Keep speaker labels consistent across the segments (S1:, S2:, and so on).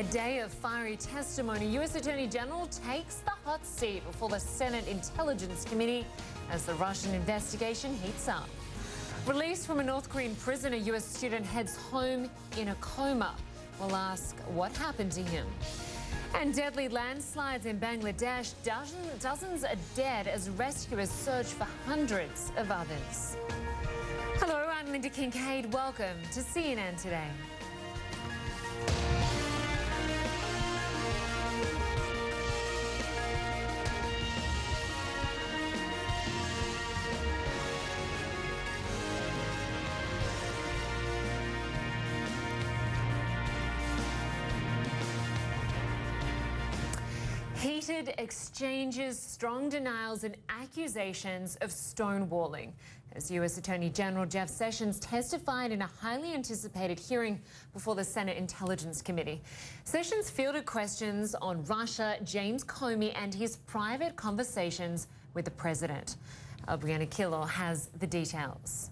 S1: A day of fiery testimony. U.S. Attorney General takes the hot seat before the Senate Intelligence Committee as the Russian investigation heats up. Released from a North Korean prison, a U.S. student heads home in a coma. We'll ask what happened to him. And deadly landslides in Bangladesh. Dozens are dead as rescuers search for hundreds of others. Hello, I'm Linda Kincaid. Welcome to CNN Today. Heated exchanges, strong denials and accusations of stonewalling as U.S. Attorney General Jeff Sessions testified in a highly anticipated hearing before the Senate Intelligence Committee. Sessions fielded questions on Russia, James Comey and his private conversations with the president. Brianna Killor has the details.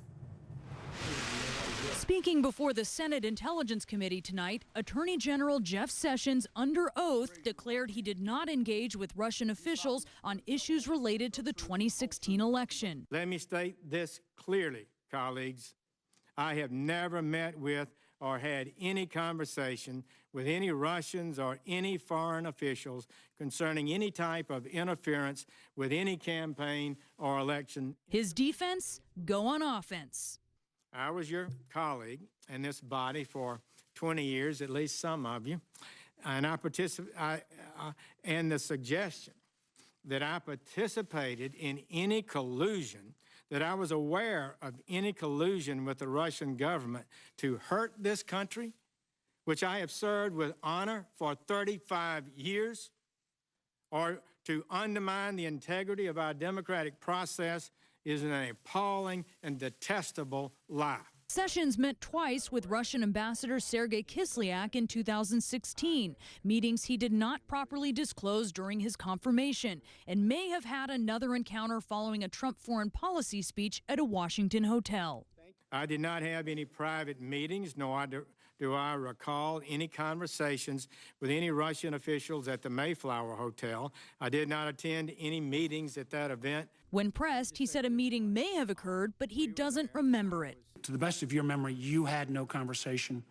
S2: Speaking before the Senate Intelligence Committee tonight, Attorney General Jeff Sessions, under oath, declared he did not engage with Russian officials on issues related to the 2016 election.
S3: Let me state this clearly, colleagues. I have never met with or had any conversation with any Russians or any foreign officials concerning any type of interference with any campaign or election.
S2: His defense? Go on offense.
S3: I was your colleague in this body for 20 years, at least some of you, and and the suggestion that I participated in any collusion, that I was aware of any collusion with the Russian government to hurt this country, which I have served with honor for 35 years, or to undermine the integrity of our democratic process, is an appalling and detestable lie.
S2: Sessions met twice with Russian Ambassador Sergei Kislyak in 2016, meetings he did not properly disclose during his confirmation, and may have had another encounter following a Trump foreign policy speech at a Washington hotel.
S3: I did not have any private meetings, nor do I recall any conversations with any Russian officials at the Mayflower Hotel. I did not attend any meetings at that event.
S2: When pressed, he said a meeting may have occurred, but he doesn't remember it.
S4: To the best of your memory, you had no conversation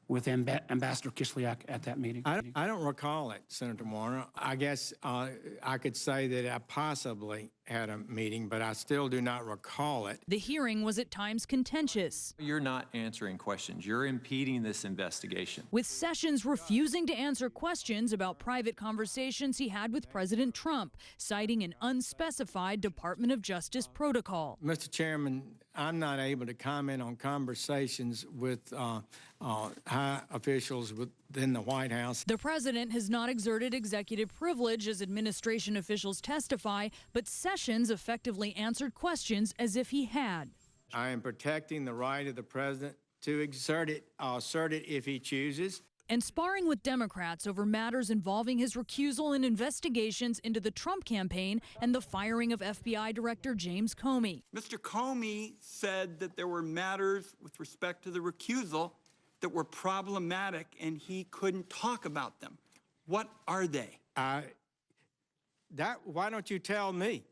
S4: with Ambassador Kislyak at that meeting?
S3: I don't recall it, Senator Warner. I guess I could say that I possibly had a meeting, but I still do not recall it.
S2: The hearing was at times contentious.
S5: You're not answering questions. You're impeding this investigation.
S2: With Sessions refusing to answer questions about private conversations he had with President Trump, citing an unspecified Department of Justice protocol.
S3: Mr. Chairman, I'm not able to comment on conversations with high officials within the White House.
S2: The president has not exerted executive privilege as administration officials testify, but Sessions effectively answered questions as if he had.
S3: I am protecting the right of the president to assert it if he chooses.
S2: And sparring with Democrats over matters involving his recusal in investigations into the Trump campaign and the firing of FBI Director James Comey.
S6: Mr. Comey said that there were matters with respect to the recusal that were problematic and he couldn't talk about them. What are they?
S3: Why don't you tell me?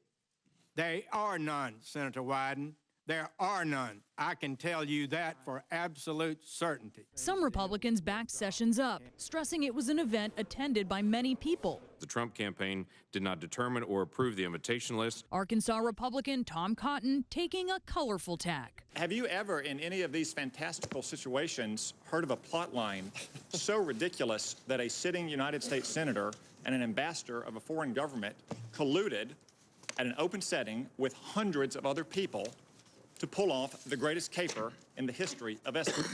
S3: There are none, Senator Wyden. There are none. I can tell you that for absolute certainty.
S2: Some Republicans backed Sessions up, stressing it was an event attended by many people.
S7: The Trump campaign did not determine or approve the invitation list.
S2: Arkansas Republican Tom Cotton taking a colorful tack.
S8: Have you ever, in any of these fantastical situations, heard of a plot line so ridiculous that a sitting United States senator and an ambassador of a foreign government colluded at an open setting with hundreds of other people to pull off the greatest caper in the history of espionage?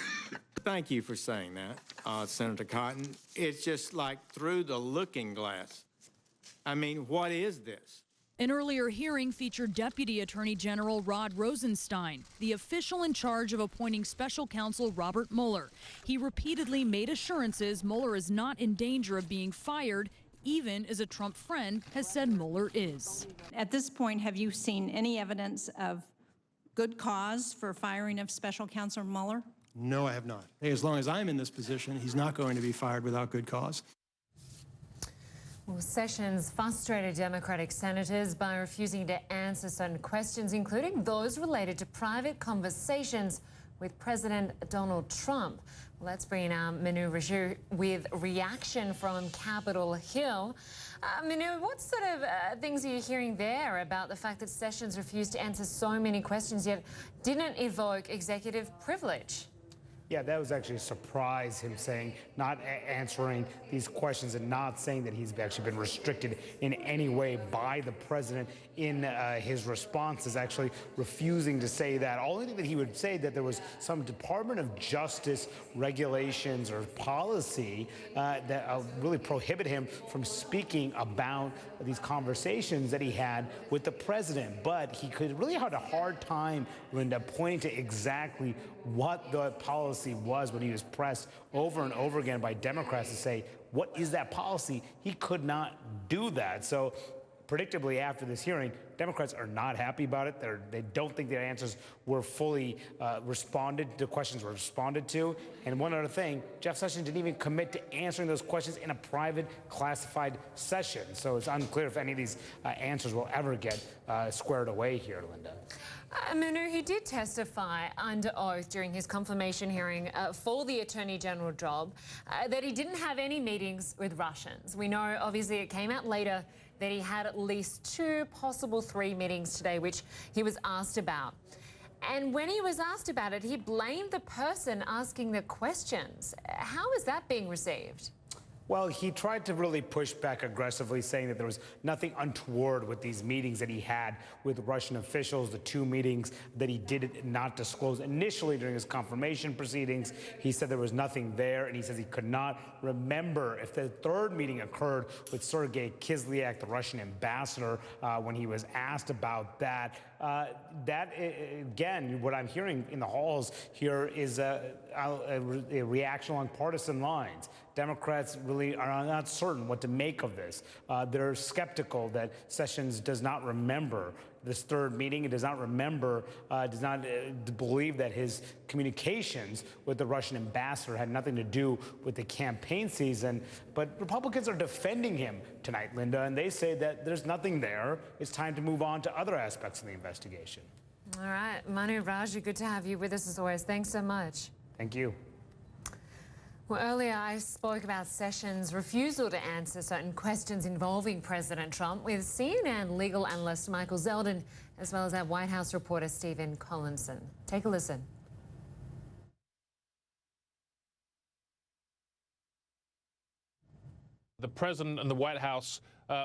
S3: Thank you for saying that, Senator Cotton. It's just like through the looking glass. I mean, what is this?
S2: An earlier hearing featured Deputy Attorney General Rod Rosenstein, the official in charge of appointing Special Counsel Robert Mueller. He repeatedly made assurances Mueller is not in danger of being fired, even as a Trump friend has said Mueller is.
S9: At this point, have you seen any evidence of good cause for firing of Special Counsel Mueller? No, I have not. As long as I'm in this position, he's not going to be fired without good cause.
S1: Well, Sessions frustrated Democratic senators by refusing to answer certain questions, including those related to private conversations with President Donald Trump. Well, let's bring in our Manu Raju with reaction from Capitol Hill. Manu, what sort of things are you hearing there about the fact that Sessions refused to answer so many questions yet didn't evoke executive privilege?
S10: Yeah, that was actually a surprise, him saying not answering these questions and not saying that he's actually been restricted in any way by the president in his responses, actually refusing to say that. Only thing that he would say that there was some Department of Justice regulations or policy that really prohibit him from speaking about these conversations that he had with the president. But he could really had a hard time, Linda, pointing to exactly what the policy was when he was pressed over and over again by Democrats to say, what is that policy? He could not do that. So predictably, after this hearing, Democrats are not happy about it. They don't think their answers were fully responded to, questions were responded to. And one other thing, Jeff Sessions didn't even commit to answering those questions in a private classified session. So it's unclear if any of these answers will ever get squared away here, Linda.
S1: Manu, he did testify under oath during his confirmation hearing for the Attorney General job that he didn't have any meetings with Russians. We know, obviously, it came out later that he had at least 2, possible 3 meetings today, which he was asked about. And when he was asked about it, he blamed the person asking the questions. How is that being received?
S10: Well, he tried to really push back aggressively, saying that there was nothing untoward with these meetings that he had with Russian officials, the 2 meetings that he did not disclose initially during his confirmation proceedings. He said there was nothing there, and he says he could not remember if the 3rd meeting occurred with Sergei Kislyak, the Russian ambassador, when he was asked about that. Again, what I'm hearing in the halls here is a reaction along partisan lines. Democrats really are not certain what to make of this. They're skeptical that Sessions does not remember this 3rd meeting. He does not remember, does not believe that his communications with the Russian ambassador had nothing to do with the campaign season. But Republicans are defending him tonight, Linda, and they say that there's nothing there. It's time to move on to other aspects of the investigation.
S1: All right, Manu Raju, good to have you with us as always. Thanks so much.
S10: Thank you.
S1: Well, earlier I spoke about Sessions' refusal to answer certain questions involving President Trump with CNN legal analyst Michael Zeldin, as well as our White House reporter Stephen Collinson. Take a listen.
S7: The president and the White House,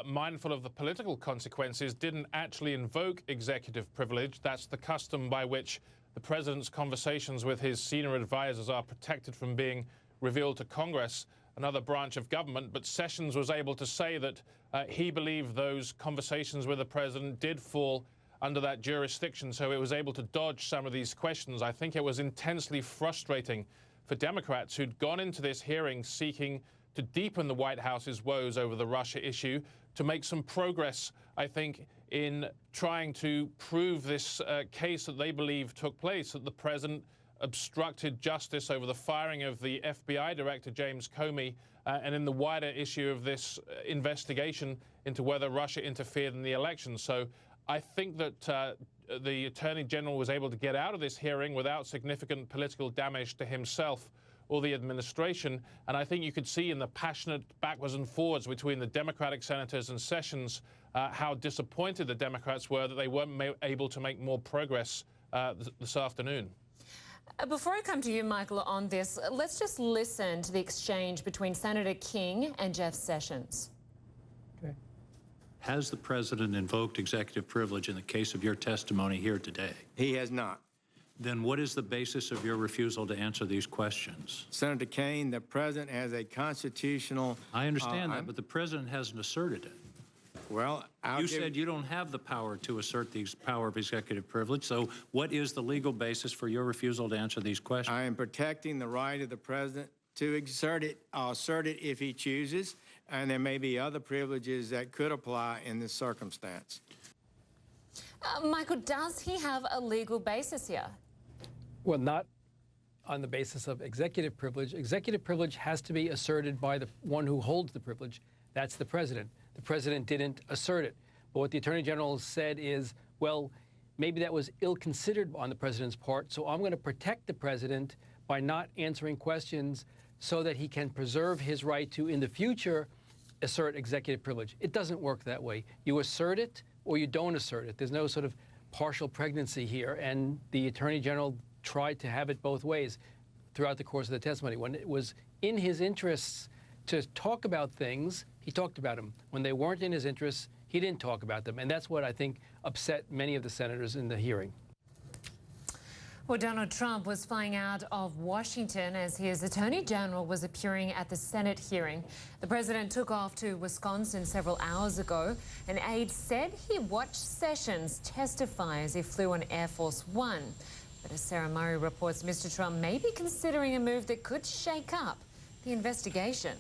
S7: mindful of the political consequences, didn't actually invoke executive privilege. That's the custom by which the president's conversations with his senior advisors are protected from being revealed to Congress, another branch of government. But Sessions was able to say that he believed those conversations with the president did fall under that jurisdiction, so it was able to dodge some of these questions. I think it was intensely frustrating for Democrats who'd gone into this hearing seeking to deepen the White House's woes over the Russia issue, to make some progress, I think, in trying to prove this case that they believe took place, that the president obstructed justice over the firing of the FBI director, James Comey, and in the wider issue of this investigation into whether Russia interfered in the election. So I think that the Attorney General was able to get out of this hearing without significant political damage to himself or the administration. And I think you could see in the passionate backwards and forwards between the Democratic senators and Sessions how disappointed the Democrats were that they weren't able to make more progress this afternoon.
S1: Before I come to you, Michael, on this, let's just listen to the exchange between Senator King and Jeff Sessions.
S11: Okay. Has the president invoked executive privilege in the case of your testimony here today?
S3: He has not.
S11: Then what is the basis of your refusal to answer these questions?
S3: Senator Kaine, the president has a constitutional...
S11: I understand that, but the president hasn't asserted it.
S3: Well,
S11: you said you don't have the power to assert the power of executive privilege, so what is the legal basis for your refusal to answer these questions?
S3: I am protecting the right of the president to exert it. I'll assert it if he chooses, and there may be other privileges that could apply in this circumstance.
S1: Michael, does he have a legal basis here?
S12: Well, not on the basis of executive privilege. Executive privilege has to be asserted by the one who holds the privilege. That's the president. The president didn't assert it. But what the Attorney General said is, well, maybe that was ill-considered on the president's part, so I'm going to protect the president by not answering questions so that he can preserve his right to, in the future, assert executive privilege. It doesn't work that way. You assert it or you don't assert it. There's no sort of partial pregnancy here, and the Attorney General tried to have it both ways throughout the course of the testimony. When it was in his interests to talk about things, he talked about them. When they weren't in his interests, he didn't talk about them, and that's what I think upset many of the senators in the hearing.
S1: Well, Donald Trump was flying out of Washington as his Attorney General was appearing at the Senate hearing. The president took off to Wisconsin several hours ago. An aide said he watched Sessions testify as he flew on Air Force One. But as Sarah Murray reports, Mr. Trump may be considering a move that could shake up the investigation.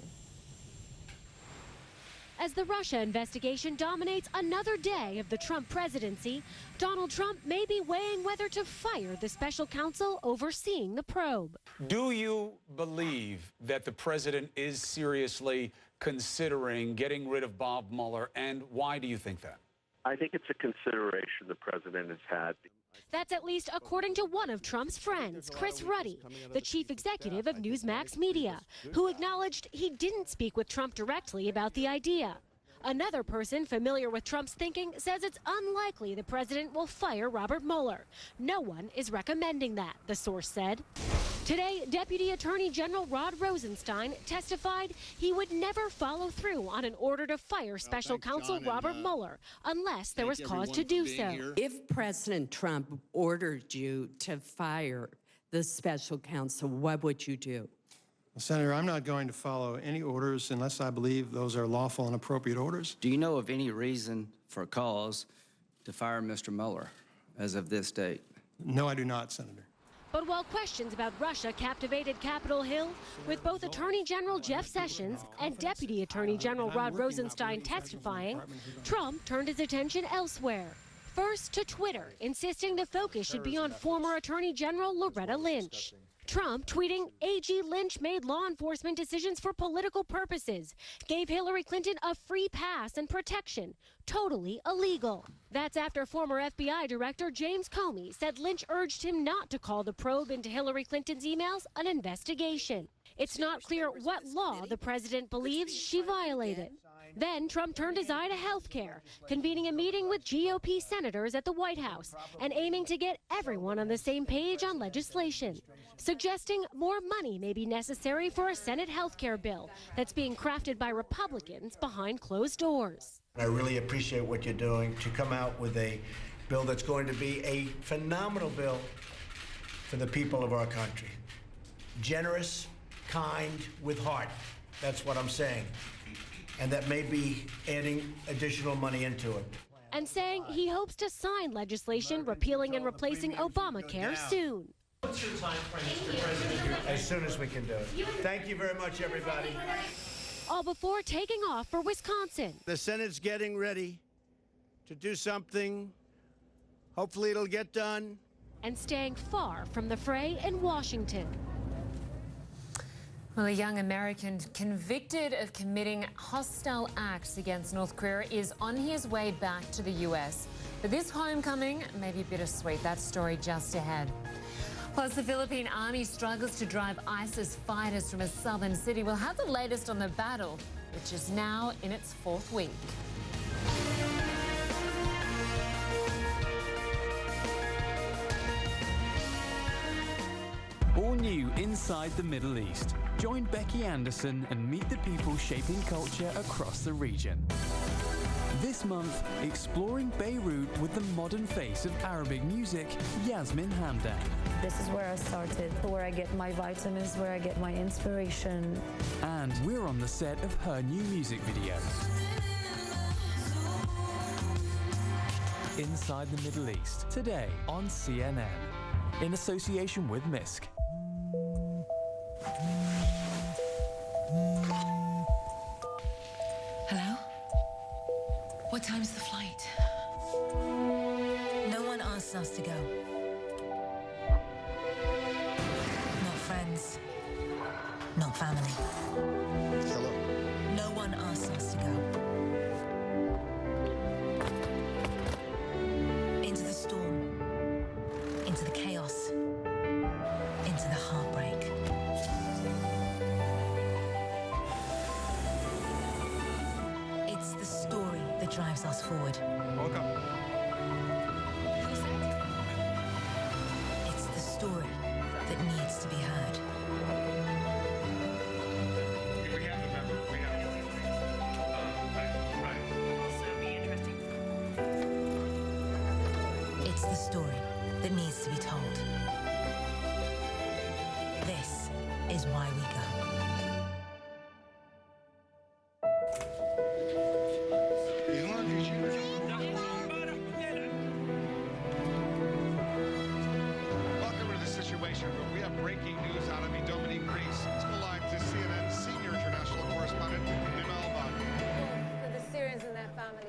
S13: As the Russia investigation dominates another day of the Trump presidency, Donald Trump may be weighing whether to fire the special counsel overseeing the probe.
S14: Do you believe that the president is seriously considering getting rid of Bob Mueller, and why do you think that?
S15: I think it's a consideration the president has had.
S13: That's at least according to one of Trump's friends, Chris Ruddy, the chief executive of Newsmax Media, who acknowledged he didn't speak with Trump directly about the idea. Another person familiar with Trump's thinking says it's unlikely the president will fire Robert Mueller. No one is recommending that, the source said. Today, Deputy Attorney General Rod Rosenstein testified he would never follow through on an order to fire special counsel Robert Mueller unless there was cause to do so.
S16: If President Trump ordered you to fire the special counsel, what would you do?
S9: Senator, I'm not going to follow any orders unless I believe those are lawful and appropriate orders.
S17: Do you know of any reason for cause to fire Mr. Mueller as of this date?
S9: No, I do not, Senator.
S13: But while questions about Russia captivated Capitol Hill, with both Attorney General Jeff Sessions and Deputy Attorney General Rod Rosenstein testifying, Trump turned his attention elsewhere. First to Twitter, insisting the focus should be on former Attorney General Loretta Lynch. Trump tweeting, AG Lynch made law enforcement decisions for political purposes, gave Hillary Clinton a free pass and protection, totally illegal. That's after former FBI Director James Comey said Lynch urged him not to call the probe into Hillary Clinton's emails an investigation. It's not clear what law the president believes she violated. Then Trump turned his eye to health care, convening a meeting with GOP senators at the White House and aiming to get everyone on the same page on legislation, suggesting more money may be necessary for a Senate health care bill that's being crafted by Republicans behind closed doors.
S18: I really appreciate what you're doing to come out with a bill that's going to be a phenomenal bill for the people of our country. Generous, kind, with heart. That's what I'm saying. And that may be adding additional money into it.
S13: And saying he hopes to sign legislation repealing and replacing Obamacare soon.
S18: What's your time frame, Mr. President? As soon as we can do it. Thank you very much, everybody.
S13: All before taking off for Wisconsin.
S18: The Senate's getting ready to do something. Hopefully it'll get done.
S13: And staying far from the fray in Washington.
S1: Well, a young American convicted of committing hostile acts against North Korea is on his way back to the U.S. But this homecoming may be bittersweet. That story just ahead. Plus, the Philippine Army struggles to drive ISIS fighters from a southern city. We'll have the latest on the battle, which is now in its fourth week.
S19: All new Inside the Middle East. Join Becky Anderson and meet the people shaping culture across the region. This month, exploring Beirut with the modern face of Arabic music, Yasmin Hamdan.
S20: This is where I started, where I get my vitamins, where I get my inspiration.
S19: And we're on the set of her new music video. Inside the Middle East, today on CNN, in association with MISC.
S21: Hello? What time's the flight? No one asked us to go. Not family.
S4: Hello.
S21: No one asked us to go. Into the storm. Into the chaos. Into the heartbreak. It's the story that drives us forward.
S4: Welcome.
S21: It's the story that needs to be heard.
S4: We have the member. We have
S21: It's the story that needs to be told. This is why we go.
S4: Welcome to the Situation Room. We have breaking news out of Dominique, Greece. Let's go live to CNN senior international correspondent Nimel Bach.
S22: For the Syrians and their families.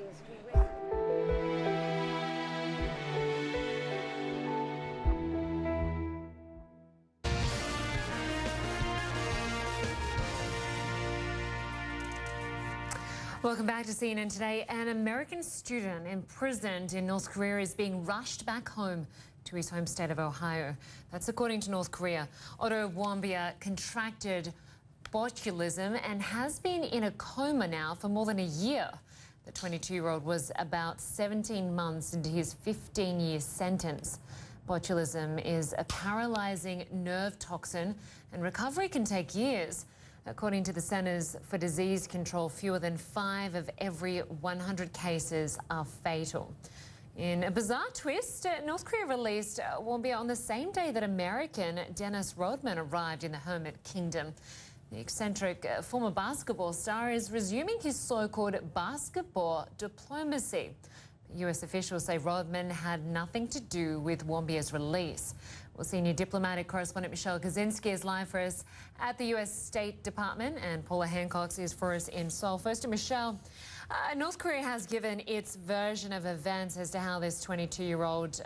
S1: Welcome back to CNN Today. An American student imprisoned in North Korea is being rushed back home to his home state of Ohio. That's according to North Korea. Otto Warmbier contracted botulism and has been in a coma now for more than a year. The 22-year-old was about 17 months into his 15-year sentence. Botulism is a paralyzing nerve toxin, and recovery can take years. According to the Centers for Disease Control, fewer than 5 of every 100 cases are fatal. In a bizarre twist, North Korea released Warmbier on the same day that American Dennis Rodman arrived in the Hermit Kingdom. The eccentric former basketball star is resuming his so-called basketball diplomacy. US officials say Rodman had nothing to do with Warmbier's release. Well, senior diplomatic correspondent Michelle Kaczynski is live for us at the US State Department, and Paula Hancock is for us in Seoul. First to Michelle, North Korea has given its version of events as to how this 22-year-old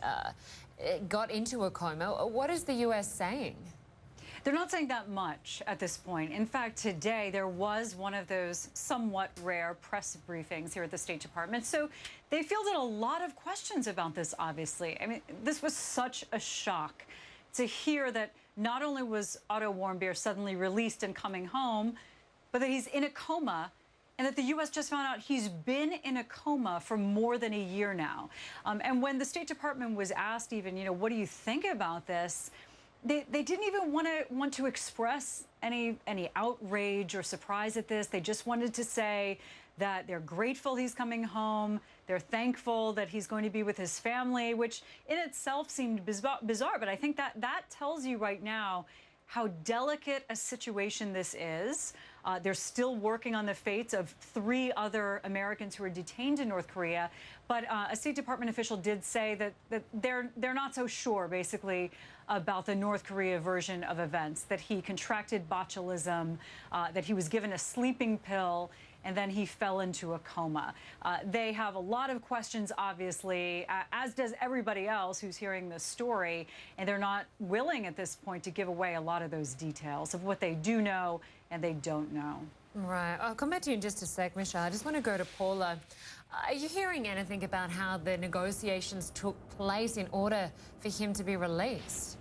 S1: got into a coma. What is the US saying?
S23: They're not saying that much at this point. In fact, today there was one of those somewhat rare press briefings here at the State Department. So they fielded a lot of questions about this, obviously. I mean, this was such a shock to hear that not only was Otto Warmbier suddenly released and coming home, but that he's in a coma, and that the U.S. just found out he's been in a coma for more than a year now. And when the State Department was asked even, you know, what do you think about this? They didn't even want to express any outrage or surprise at this. They just wanted to say that they're grateful he's coming home. They're thankful that he's going to be with his family, which in itself seemed bizarre. But I think that tells you right now how delicate a situation this is. They're still working on the fates of 3 other Americans who are detained in North Korea. But a State Department official did say that they're not so sure, basically, about the North Korea version of events, that he contracted botulism, that he was given a sleeping pill, and then he fell into a coma. They have a lot of questions, obviously, as does everybody else who's hearing this story, and they're not willing at this point to give away a lot of those details of what they do know and they don't know.
S1: Right. I'll come back to you in just a sec, Michelle. I just want to go to Paula. Are you hearing anything about how the negotiations took place in order for him to be released?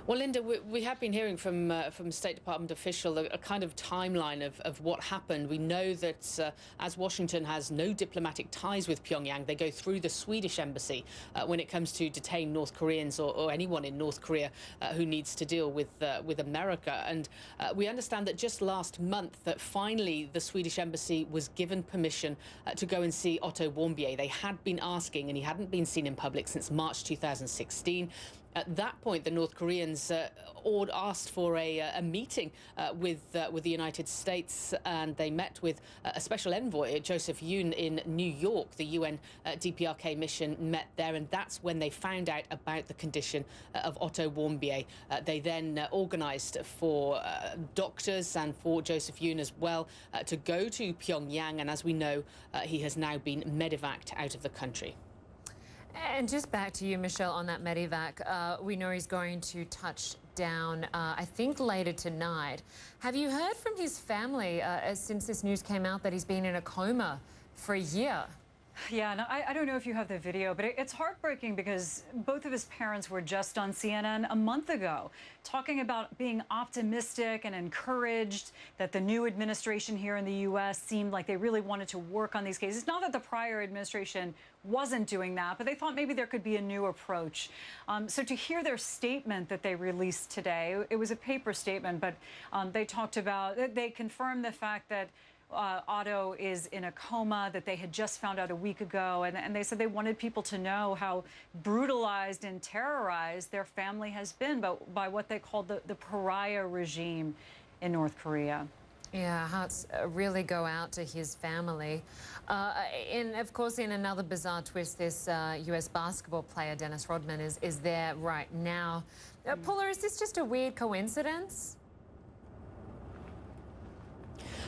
S24: Well, Linda, we have been hearing from State Department official a kind of timeline of what happened. We know that as Washington has no diplomatic ties with Pyongyang, they go through the Swedish embassy when it comes to detain North Koreans or anyone in North Korea who needs to deal with America. And we understand that just last month that finally the Swedish embassy was given permission to go and see Otto Warmbier. They had been asking, and he hadn't been seen in public since March 2016. At that point, the North Koreans asked for a meeting with the United States, and they met with a special envoy, Joseph Yun, in New York. The UN DPRK mission met there, and that's when they found out about the condition of Otto Warmbier. They then organised for doctors and for Joseph Yun as well to go to Pyongyang, and as we know, he has now been medevaced out of the country.
S1: And just back to you, Michelle, on that medevac. We know he's going to touch down, I think, later tonight. Have you heard from his family since this news came out that he's been in a coma for a year?
S23: Yeah, no, I don't know if you have the video, but it's heartbreaking because both of his parents were just on CNN a month ago talking about being optimistic and encouraged that the new administration here in the U.S. seemed like they really wanted to work on these cases. Not that the prior administration wasn't doing that, but they thought maybe there could be a new approach. So to hear their statement that they released today, it was a paper statement, but they talked about, they confirmed the fact that Otto is in a coma that they had just found out a week ago, and they said they wanted people to know how brutalized and terrorized their family has been by what they called the pariah regime in North Korea.
S1: Yeah, hearts really go out to his family. And of course, in another bizarre twist, this U.S. basketball player, Dennis Rodman, is there right now. Paula, is this just a weird coincidence?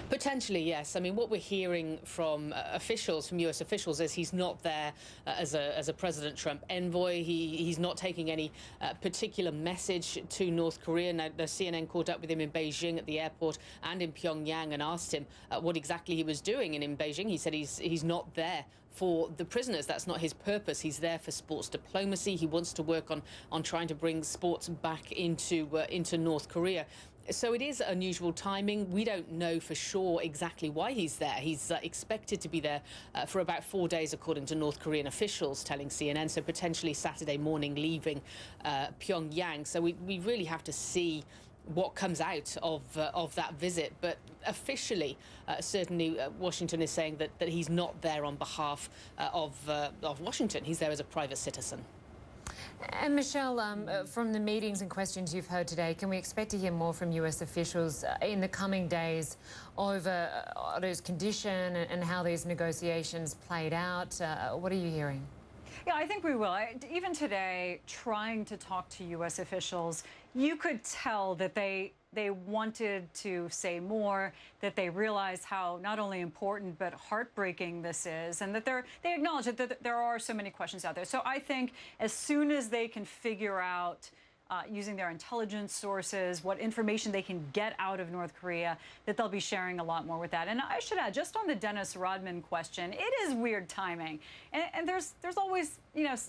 S24: Potentially, yes. I mean, what we're hearing from officials, from U.S. officials, is he's not there as a President Trump envoy. He's not taking any particular message to North Korea. Now, the CNN caught up with him in Beijing at the airport and in Pyongyang and asked him what exactly he was doing. And in Beijing, he said he's not there for the prisoners. That's not his purpose. He's there for sports diplomacy. He wants to work on trying to bring sports back into North Korea. So it is unusual timing. We don't know for sure exactly why he's there. He's expected to be there for about 4 days, according to North Korean officials telling CNN, so potentially Saturday morning leaving Pyongyang. So we really have to see what comes out of that visit. But officially, certainly Washington is saying that he's not there on behalf of Washington. He's there as a private citizen.
S1: And Michelle, from the meetings and questions you've heard today, can we expect to hear more from U.S. officials in the coming days over Otto's condition and how these negotiations played out? What are you hearing?
S23: Yeah, I think we will. Even today, trying to talk to U.S. officials, you could tell that they wanted to say more, that they realize how not only important but heartbreaking this is, and that they acknowledge that there are so many questions out there. So I think as soon as they can figure out, using their intelligence sources, what information they can get out of North Korea, that they'll be sharing a lot more with that. And I should add, just on the Dennis Rodman question, it is weird timing. And there's always,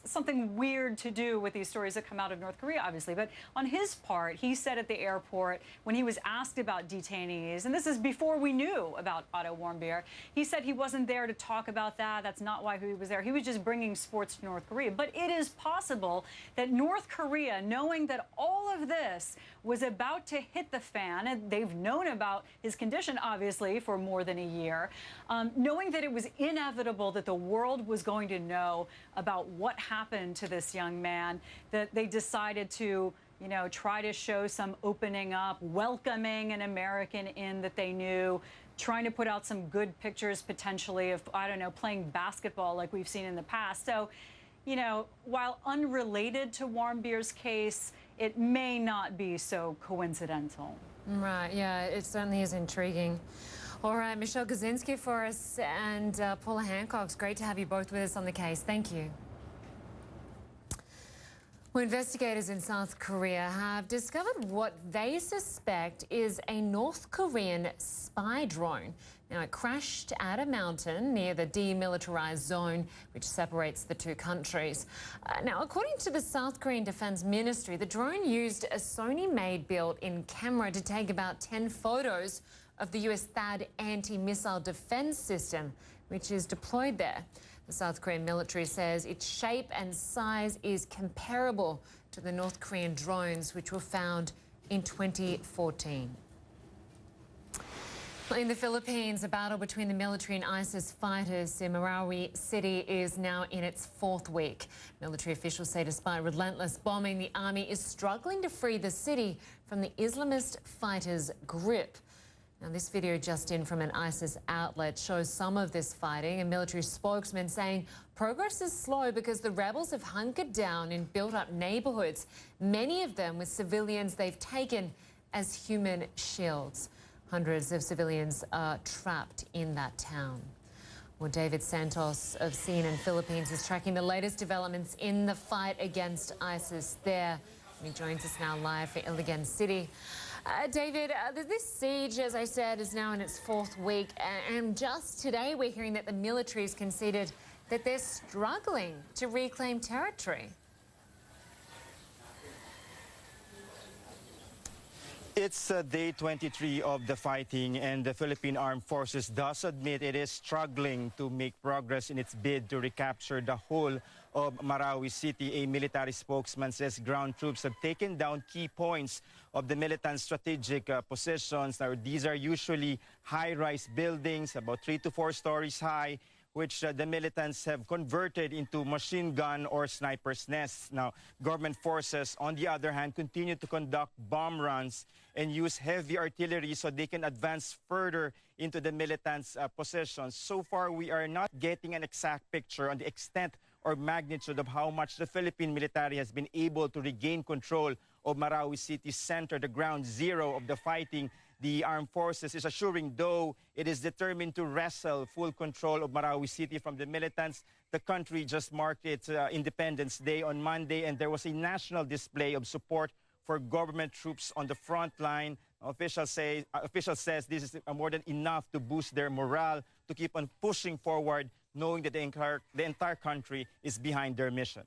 S23: something weird to do with these stories that come out of North Korea, obviously. But on his part, he said at the airport, when he was asked about detainees, and this is before we knew about Otto Warmbier, he said he wasn't there to talk about that. That's not why he was there. He was just bringing sports to North Korea. But it is possible that North Korea, knowing that all of this was about to hit the fan, and they've known about his condition, obviously, for more than a year, knowing that it was inevitable that the world was going to know about what happened to this young man, that they decided to try to show some opening up, welcoming an American in that they knew, trying to put out some good pictures potentially of, I don't know, playing basketball like we've seen in the past. So, while unrelated to Warmbier's case, it may not be so coincidental.
S1: Right, yeah, it certainly is intriguing. All right, Michelle Kosinski for us and Paula Hancock. It's great to have you both with us on the case. Thank you. Well, investigators in South Korea have discovered what they suspect is a North Korean spy drone. Now, it crashed at a mountain near the demilitarized zone, which separates the two countries. Now, according to the South Korean Defense Ministry, the drone used a Sony-made built-in camera to take about 10 photos of the U.S. THAAD anti-missile defense system, which is deployed there. The South Korean military says its shape and size is comparable to the North Korean drones, which were found in 2014. In the Philippines, a battle between the military and ISIS fighters in Marawi City is now in its 4th week. Military officials say despite relentless bombing, the army is struggling to free the city from the Islamist fighters' grip. Now, this video just in from an ISIS outlet shows some of this fighting. A military spokesman saying progress is slow because the rebels have hunkered down in built-up neighborhoods, many of them with civilians they've taken as human shields. Hundreds of civilians are trapped in that town. Well, David Santos of CNN Philippines is tracking the latest developments in the fight against ISIS there. He joins us now live for Iligan City. David, this siege, as I said, is now in its 4th week, and just today we're hearing that the military has conceded that they're struggling to reclaim territory.
S2: It's day 23 of the fighting, and the Philippine Armed Forces does admit it is struggling to make progress in its bid to recapture the whole of Marawi City. A military spokesman says ground troops have taken down key points of the militant strategic positions. Now, these are usually high-rise buildings, about 3 to 4 stories high, which the militants have converted into machine gun or sniper's nests. Now, government forces, on the other hand, continue to conduct bomb runs and use heavy artillery so they can advance further into the militants' positions. So far, we are not getting an exact picture on the extent or magnitude of how much the Philippine military has been able to regain control of Marawi City Center, the ground zero of the fighting. The armed forces is assuring, though, it is determined to wrestle full control of Marawi City from the militants. The country just marked its Independence Day on Monday, and there was a national display of support for government troops on the front line. Officials says this is more than enough to boost their morale, to keep on pushing forward, knowing that the entire country is behind their mission.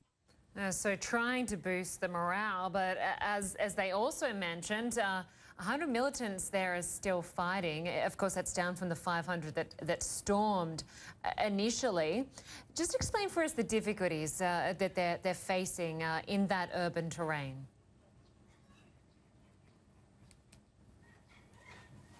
S1: So trying to boost the morale, but as they also mentioned, 100 militants there are still fighting. Of course, that's down from the 500 that stormed initially. Just explain for us the difficulties that they're facing in that urban terrain.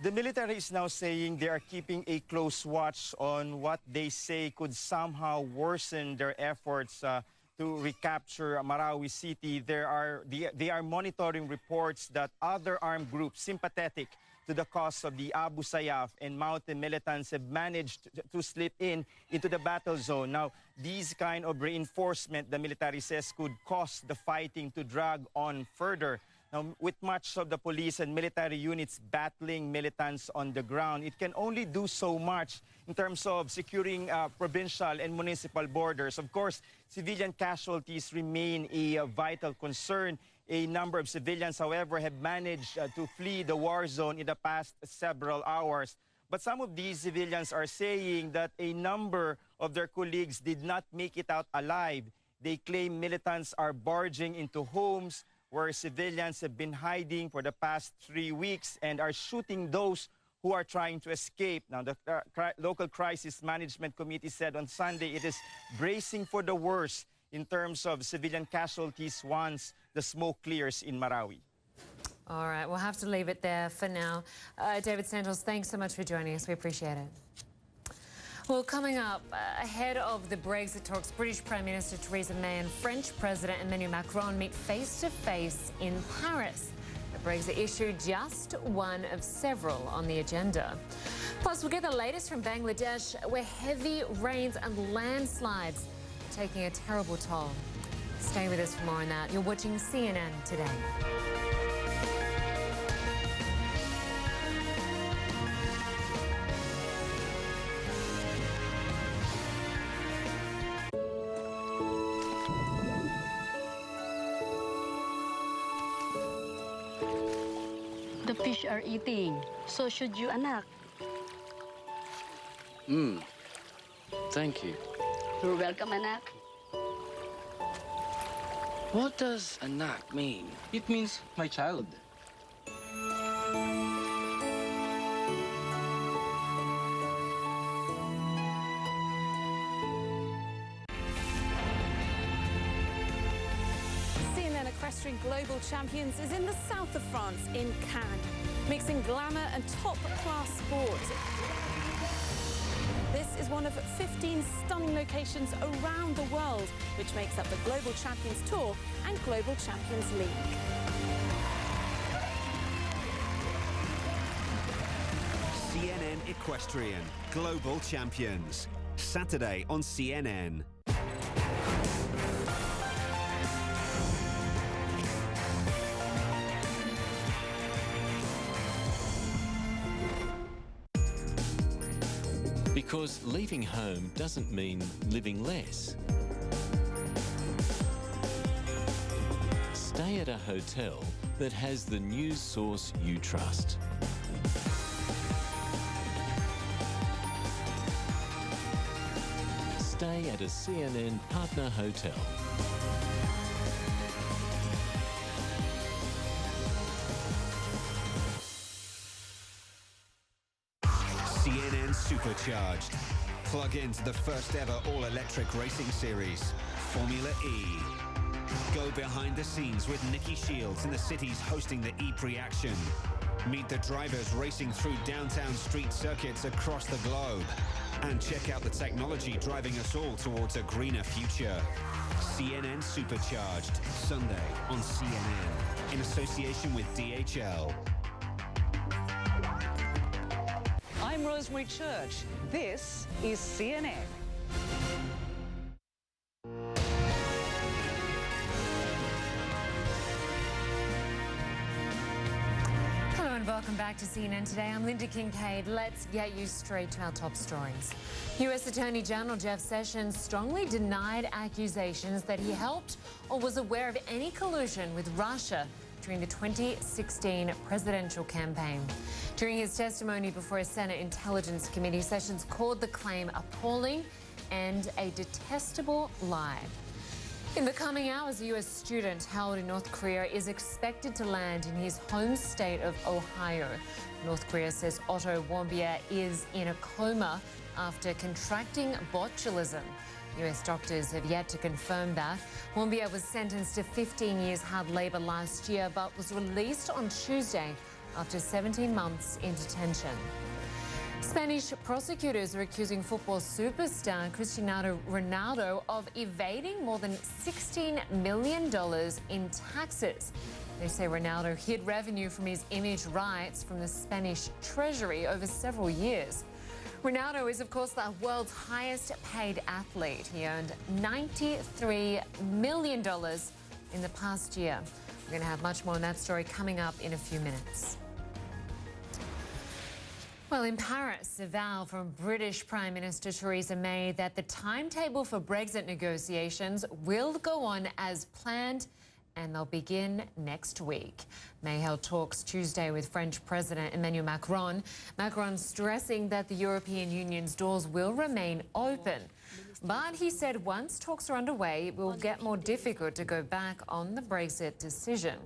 S2: The military is now saying they are keeping a close watch on what they say could somehow worsen their efforts to recapture Marawi City. They are monitoring reports that other armed groups sympathetic to the cause of the Abu Sayyaf and Mountain militants have managed to slip into the battle zone. Now, these kind of reinforcement, the military says, could cause the fighting to drag on further. Now, with much of the police and military units battling militants on the ground, it can only do so much in terms of securing provincial and municipal borders. Of course, civilian casualties remain a vital concern. A number of civilians, however, have managed to flee the war zone in the past several hours. But some of these civilians are saying that a number of their colleagues did not make it out alive. They claim militants are barging into homes where civilians have been hiding for the past 3 weeks and are shooting those who are trying to escape. Now, the local crisis management committee said on Sunday it is bracing for the worst in terms of civilian casualties once the smoke clears in Marawi.
S1: All right, we'll have to leave it there for now. David Santos, thanks so much for joining us. We appreciate it. Well, coming up, ahead of the Brexit talks, British Prime Minister Theresa May and French President Emmanuel Macron meet face-to-face in Paris. The Brexit issue just one of several on the agenda. Plus, we'll get the latest from Bangladesh, where heavy rains and landslides are taking a terrible toll. Stay with us for more on that. You're watching CNN Today.
S5: The fish are eating, so should you, anak.
S6: Thank you.
S5: You're welcome, anak.
S6: What does anak mean?
S8: It means my child.
S25: CNN Equestrian Global Champions is in the south of France, in Cannes, mixing glamour and top-class sport. This is one of 15 stunning locations around the world, which makes up the Global Champions Tour and Global Champions League.
S26: CNN Equestrian Global Champions. Saturday on CNN.
S3: Because leaving home doesn't mean living less. Stay at a hotel that has the news source you trust. Stay at a CNN partner hotel.
S26: CNN Supercharged. Plug into the first ever all-electric racing series, Formula E. Go behind the scenes with Nikki Shields in the cities hosting the E-Prix action. Meet the drivers racing through downtown street circuits across the globe. And check out the technology driving us all towards a greener future. CNN Supercharged, Sunday on CNN, in association with DHL.
S7: I'm Rosemary Church. This is CNN.
S1: Hello and welcome back to CNN Today. I'm Linda Kincaid. Let's get you straight to our top stories. U.S. Attorney General Jeff Sessions strongly denied accusations that he helped or was aware of any collusion with Russia during the 2016 presidential campaign. During his testimony before a Senate Intelligence Committee, Sessions called the claim appalling and a detestable lie. In the coming hours, a U.S. student held in North Korea is expected to land in his home state of Ohio. North Korea says Otto Warmbier is in a coma after contracting botulism. U.S. doctors have yet to confirm that. Warmbier was sentenced to 15 years hard labour last year, but was released on Tuesday after 17 months in detention. Spanish prosecutors are accusing football superstar Cristiano Ronaldo of evading more than $16 million in taxes. They say Ronaldo hid revenue from his image rights from the Spanish treasury over several years. Ronaldo is, of course, the world's highest paid athlete. He earned $93 million in the past year. We're going to have much more on that story coming up in a few minutes. Well, in Paris, a vow from British Prime Minister Theresa May that the timetable for Brexit negotiations will go on as planned and they'll begin next week. May held talks Tuesday with French President Emmanuel Macron. Macron stressing that the European Union's doors will remain open. But he said once talks are underway, it will get more difficult to go back on the Brexit decision.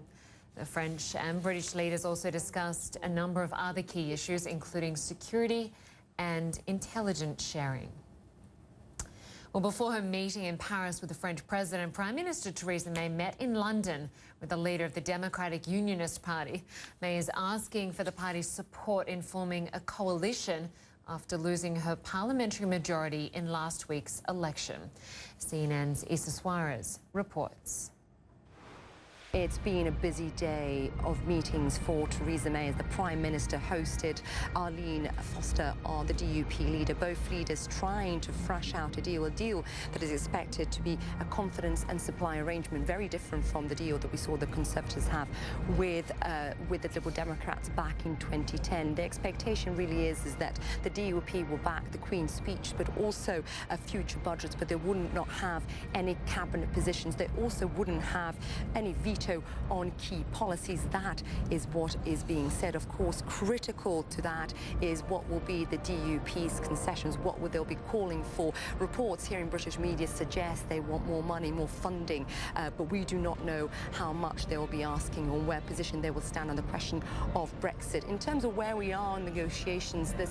S1: The French and British leaders also discussed a number of other key issues, including security and intelligence sharing. Well, before her meeting in Paris with the French president, Prime Minister Theresa May met in London with the leader of the Democratic Unionist Party. May is asking for the party's support in forming a coalition after losing her parliamentary majority in last week's election. CNN's Issa Suarez reports.
S8: It's been a busy day of meetings for Theresa May as the Prime Minister hosted Arlene Foster, the DUP leader. Both leaders trying to thrash out a deal that is expected to be a confidence and supply arrangement, very different from the deal that we saw the Conservatives have with the Liberal Democrats back in 2010. The expectation really is that the DUP will back the Queen's speech, but also future budgets, but they would not have any cabinet positions. They also wouldn't have any veto on key policies. That is what is being said. Of course, critical to that is what will be the DUP's concessions, what will they be calling for. Reports here in British media suggest they want more money, more funding, but we do not know how much they will be asking or where position they will stand on the question of Brexit. In terms of where we are in negotiations, the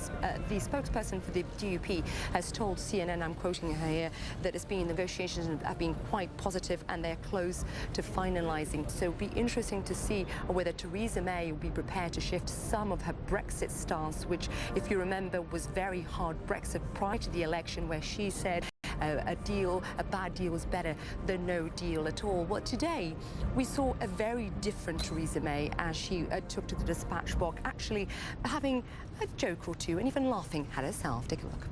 S8: spokesperson for the DUP has told CNN, I'm quoting her here, that negotiations have been quite positive and they're close to finalising. So it'll be interesting to see whether Theresa May will be prepared to shift some of her Brexit stance, which, if you remember, was very hard Brexit prior to the election, where she said a bad deal was better than no deal at all. Well, today we saw a very different Theresa May as she took to the dispatch box, actually having a joke or two and even laughing at herself. Take a look.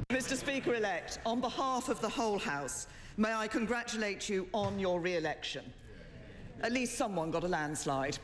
S10: Mr. Speaker-elect, on behalf of the whole House, may I congratulate you on your re-election. At least someone got a landslide.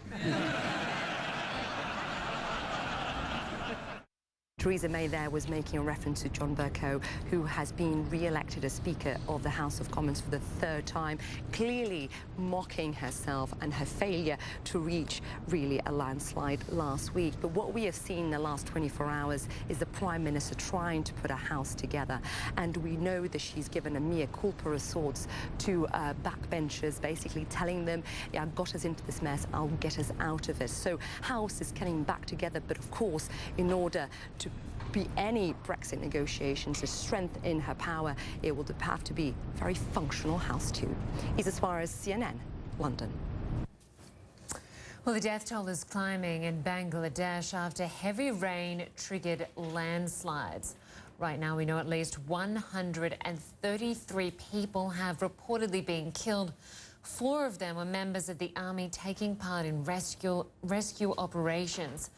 S8: Theresa May there was making a reference to John Bercow, who has been re-elected as Speaker of the House of Commons for the third time, clearly mocking herself and her failure to reach really a landslide last week. But what we have seen in the last 24 hours is the Prime Minister trying to put a house together. And we know that she's given a mea culpa of sorts to backbenchers, basically telling them, yeah, I got us into this mess, I'll get us out of it. So House is getting back together, but of course, in order to be any Brexit negotiations, to strengthen her power, it will have to be a very functional House too. Isa Suarez, CNN, London.
S1: Well, the death toll is climbing in Bangladesh after heavy rain triggered landslides. Right now, we know at least 133 people have reportedly been killed. 4 of them were members of the army taking part in rescue operations.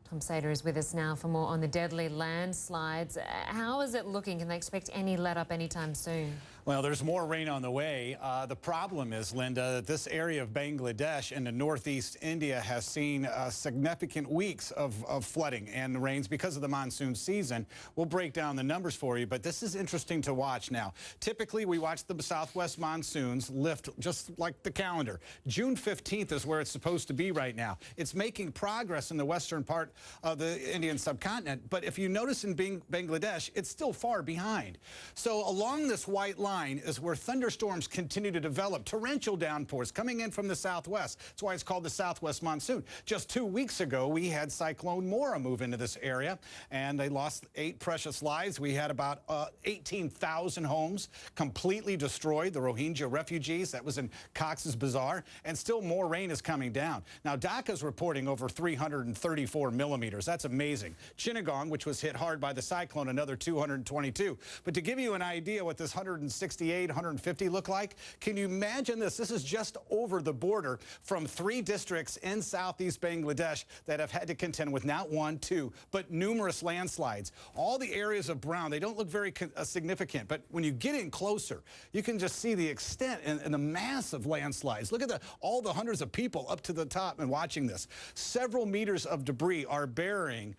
S1: Tom Sater is with us now for more on the deadly landslides. How is it looking? Can they expect any let-up anytime soon?
S11: Well, there's more rain on the way. The problem is, Linda, that this area of Bangladesh and the northeast India has seen significant weeks of flooding and rains because of the monsoon season. We'll break down the numbers for you, but this is interesting to watch now. Typically, we watch the southwest monsoons lift just like the calendar. June 15th is where it's supposed to be right now. It's making progress in the western part of the Indian subcontinent, but if you notice in Bangladesh, it's still far behind. So along this white line is where thunderstorms continue to develop, torrential downpours coming in from the southwest. That's why it's called the southwest monsoon. Just 2 weeks ago, we had Cyclone Mora move into this area, and they lost 8 precious lives. We had about 18,000 homes completely destroyed, the Rohingya refugees. That was in Cox's Bazar, and still more rain is coming down. Now, Dhaka's reporting over 334 millimeters. That's amazing. Chittagong, which was hit hard by the cyclone, another 222. But to give you an idea what this 168, 150 look like, can you imagine this? This is just over the border from 3 districts in southeast Bangladesh that have had to contend with not 1, 2, but numerous landslides. All the areas of brown, they don't look very significant, but when you get in closer, you can just see the extent and the massive landslides. Look at all the hundreds of people up to the top and watching this. Several meters of debris are burying,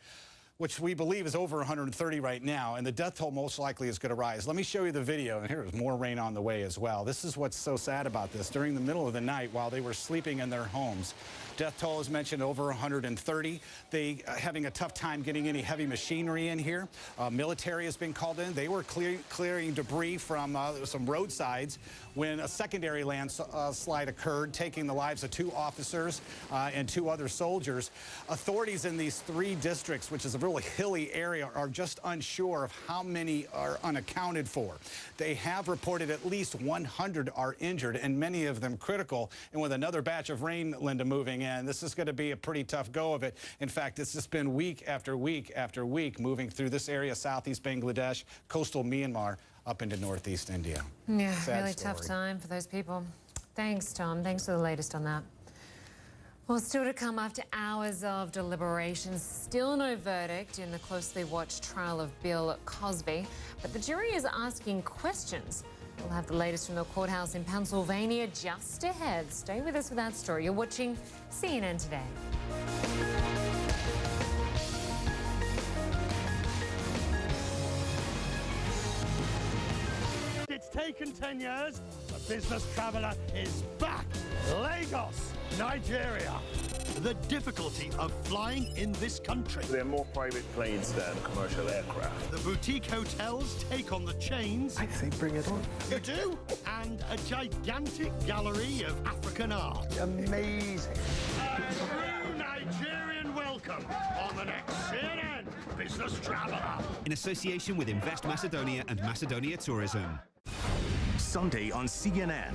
S11: which we believe is over 130 right now, and the death toll most likely is going to rise. Let me show you the video, and here's more rain on the way as well. This is what's so sad about this. During the middle of the night, while they were sleeping in their homes, death toll is mentioned over 130. They having a tough time getting any heavy machinery in here. Military has been called in. They were clearing debris from some roadsides when a secondary landslide occurred, taking the lives of 2 officers and 2 other soldiers. Authorities in these 3 districts, which is a really hilly area, are just unsure of how many are unaccounted for. They have reported at least 100 are injured, and many of them critical. And with another batch of rain, Linda, moving in, this is going to be a pretty tough go of it. In fact, it's just been week after week after week moving through this area, southeast Bangladesh, coastal Myanmar, up into northeast India.
S1: Yeah,
S11: Sad
S1: really
S11: story.
S1: tough time for those people. Thanks, Tom. Thanks for the latest on that. Well, still to come after hours of deliberations, still no verdict in the closely watched trial of Bill Cosby, but the jury is asking questions. We'll have the latest from the courthouse in Pennsylvania just ahead. Stay with us for that story. You're watching CNN Today.
S12: It's taken 10 years. The business traveller is back. Lagos, Nigeria. The difficulty of flying in this country.
S14: There are more private planes than commercial aircraft.
S12: The boutique hotels take on the chains.
S14: I say bring it on.
S12: You do? And a gigantic gallery of African art.
S14: Amazing.
S12: A true Nigerian welcome on the next CNN Business Traveller.
S26: In association with Invest Macedonia and Macedonia Tourism.
S15: Sunday on CNN.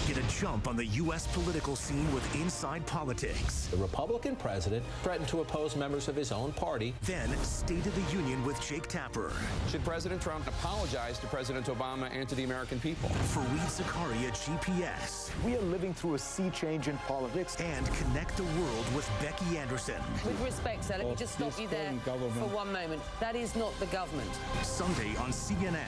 S15: Get a jump on the U.S. political scene with Inside Politics.
S16: The Republican president threatened to oppose members of his own party.
S15: Then, State of the Union with Jake Tapper.
S17: Should President Trump apologize to President Obama and to the American people?
S15: Fareed Zakaria, GPS.
S14: We are living through a sea change in politics.
S15: And Connect the World with Becky Anderson.
S27: With respect, sir, let me just stop you there for one moment. That is not the government.
S15: Sunday on CNN.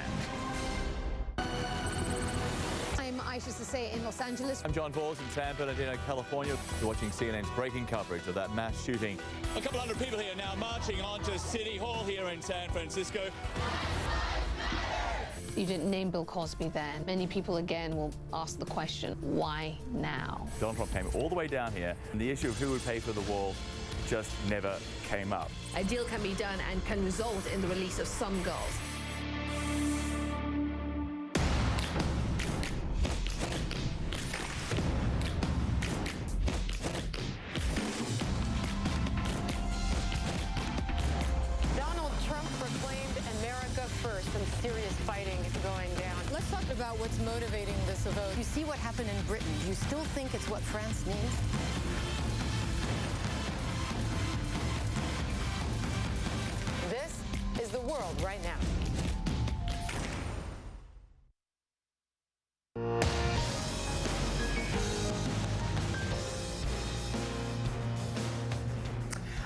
S4: nice to say, in Los Angeles.
S9: I'm John Valls in San Bernardino, California. You're watching CNN's breaking coverage of that mass shooting.
S13: A couple hundred people here now marching onto City Hall here in San Francisco.
S22: You didn't name Bill Cosby then. Many people again will ask the question, why now?
S9: Donald Trump came all the way down here, and the issue of who would pay for the wall just never came up.
S22: A deal can be done and can result in the release of some girls.
S4: Donald Trump proclaimed America first. Some serious fighting going down. Let's talk about what's motivating this vote. You see what happened in Britain. Do you still think it's what France needs? This is the world right now.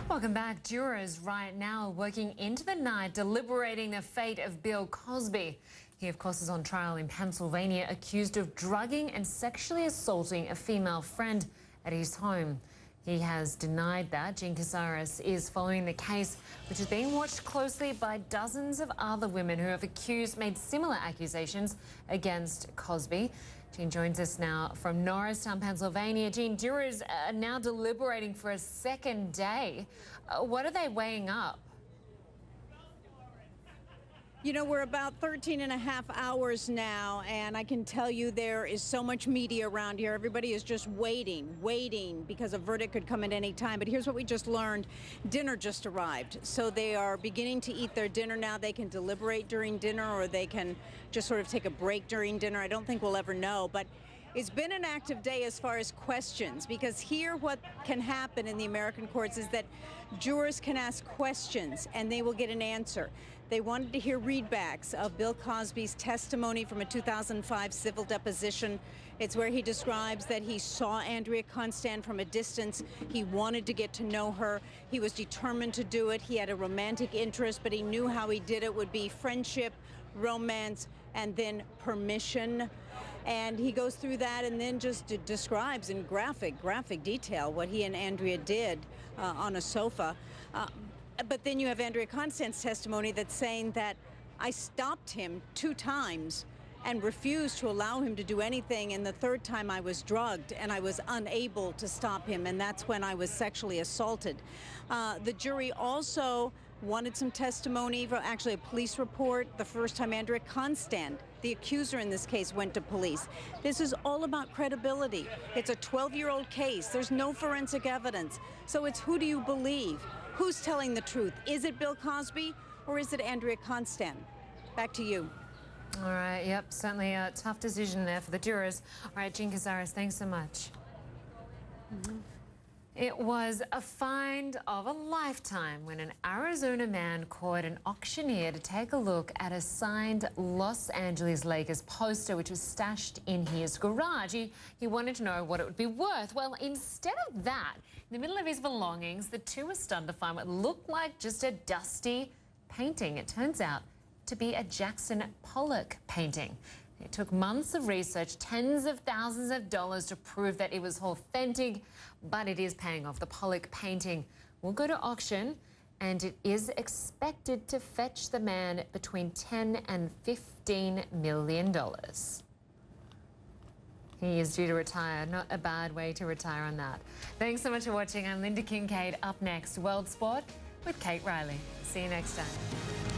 S1: Welcome back. Jurors right now working into the night deliberating the fate of Bill Cosby. He, of course, is on trial in Pennsylvania, accused of drugging and sexually assaulting a female friend at his home. He has denied that. Jean Casares is following the case, which is being watched closely by dozens of other women who have made similar accusations against Cosby. Jean joins us now from Norristown, Pennsylvania. Jean, jurors are now deliberating for a second day. What are they weighing up?
S18: You know, we're about 13 and a half hours now, and I can tell you there is so much media around here. Everybody is just waiting, because a verdict could come at any time. But here's what we just learned. Dinner just arrived. So they are beginning to eat their dinner now. They can deliberate during dinner, or they can just sort of take a break during dinner. I don't think we'll ever know. But it's been an active day as far as questions, because here what can happen in the American courts is that jurors can ask questions and they will get an answer. They wanted to hear readbacks of Bill Cosby's testimony from a 2005 civil deposition. It's where he describes that he saw Andrea Constand from a distance. He wanted to get to know her. He was determined to do it. He had a romantic interest, but he knew how he did it would be friendship, romance, and then permission. And he goes through that and then just describes in graphic detail what he and Andrea did on a sofa. But then you have Andrea Constand's testimony that's saying that I stopped him 2 times and refused to allow him to do anything, and the 3rd time I was drugged and I was unable to stop him, and that's when I was sexually assaulted. The jury also wanted some testimony, actually a police report, the first time Andrea Constand, the accuser in this case, went to police. This is all about credibility. It's a 12-year-old case. There's no forensic evidence. So it's who do you believe? Who's telling the truth? Is it Bill Cosby or is it Andrea Constand? Back to you.
S1: All right, yep, certainly a tough decision there for the jurors. All right, Jean Casares, thanks so much. It was a find of a lifetime when an Arizona man caught an auctioneer to take a look at a signed Los Angeles Lakers poster which was stashed in his garage. He wanted to know what it would be worth. Well, instead of that, in the middle of his belongings, the two were stunned to find what looked like just a dusty painting. It turns out to be a Jackson Pollock painting. It took months of research, tens of thousands of dollars to prove that it was authentic, but it is paying off. The Pollock painting will go to auction, and it is expected to fetch the man between $10 and $15 million. He is due to retire. Not a bad way to retire on that. Thanks so much for watching. I'm Linda Kincaid. Up next, World Sport with Kate Riley. See you next time.